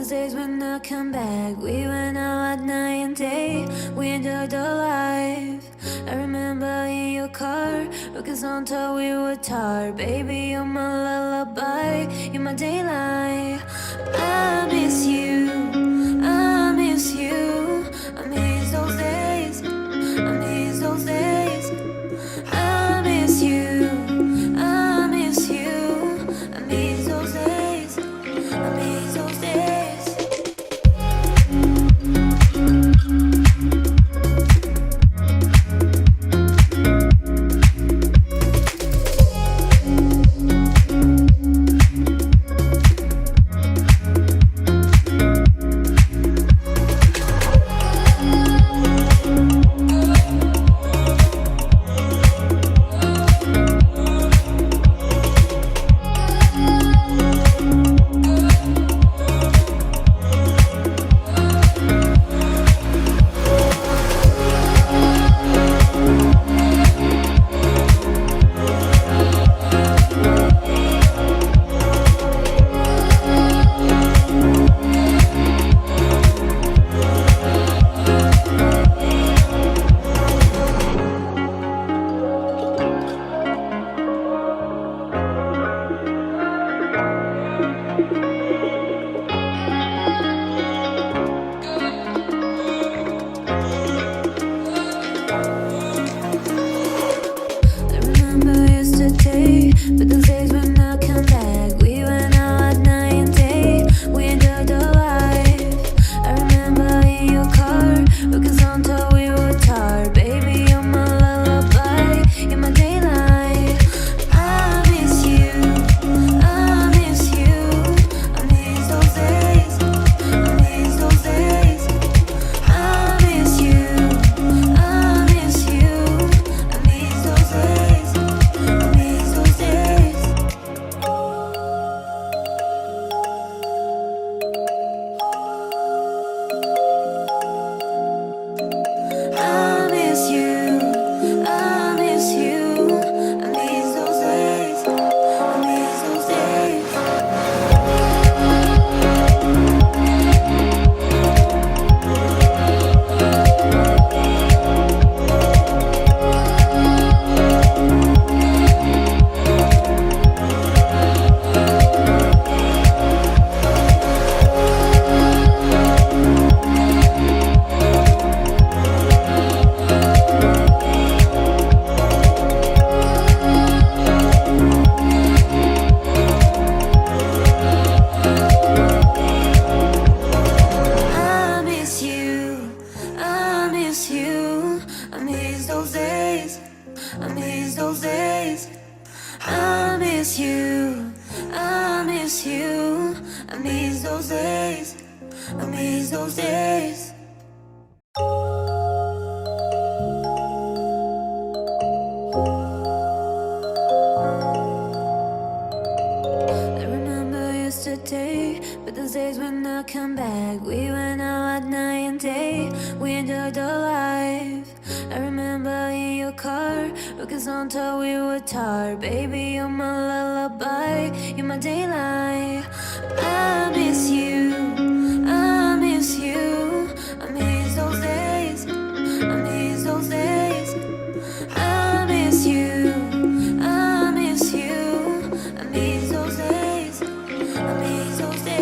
those days when I come back, we went out at night and day. We enjoyed the life. I remember in your car, looking on till we were tired. Baby, you're my lullaby, you're my daylight. I miss you, I miss you. I miss those days, I miss those days. I miss you, I miss you. I miss those days, I miss those days. But those days when I come back, we went out at night and day. We enjoyed the life. I remember in your car, looking on till we were tired. Baby, you're my lullaby, you're my daylight. I miss you, I miss you. I miss those days, I miss those days. I miss you, I miss you. I miss those days, I miss those days. I miss you, I miss you. I miss those days, I miss those days. I miss you, I miss you. I miss those days, I miss those days. I miss you, I miss you. I miss those days, I miss those days. I remember yesterday, but those days when I come back, we went out at night and day. We enjoyed the life. I remember in your car, looking on till we were tired. Baby, you're my lullaby, you're my daylight. I miss you, I miss you. I miss those days, I miss those days. I miss you, I miss you. I miss those days, I miss those days.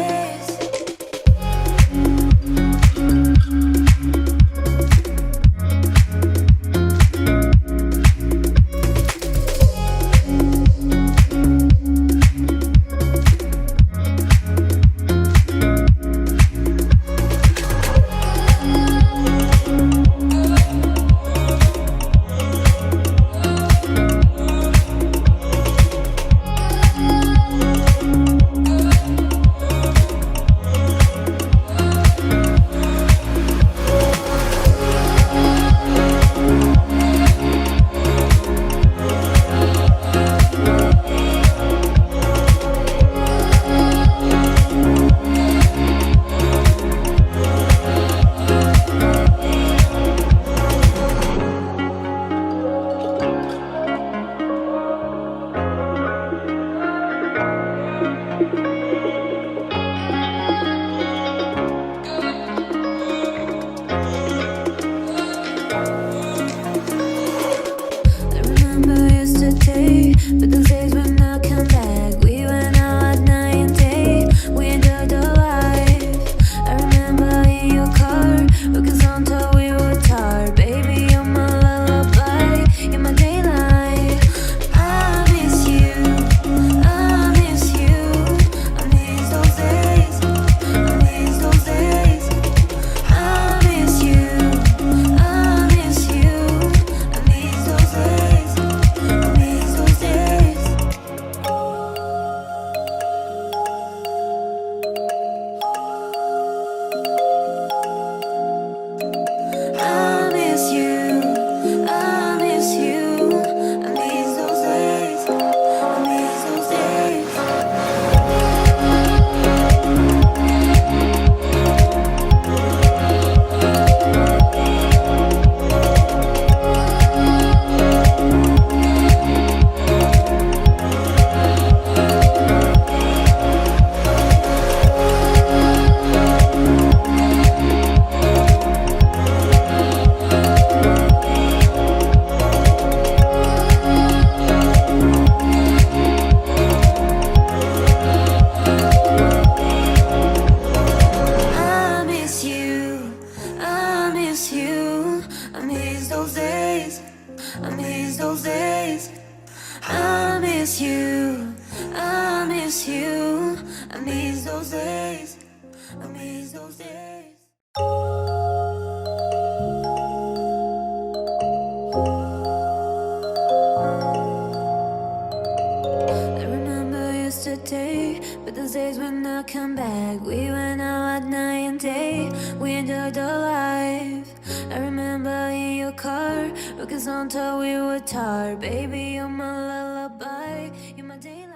I miss those days. I remember yesterday, but those days when I come back. We went out at night and day, we enjoyed our life. I remember in your car, looking on top we were tired. Baby, you're my lullaby, you're my daily.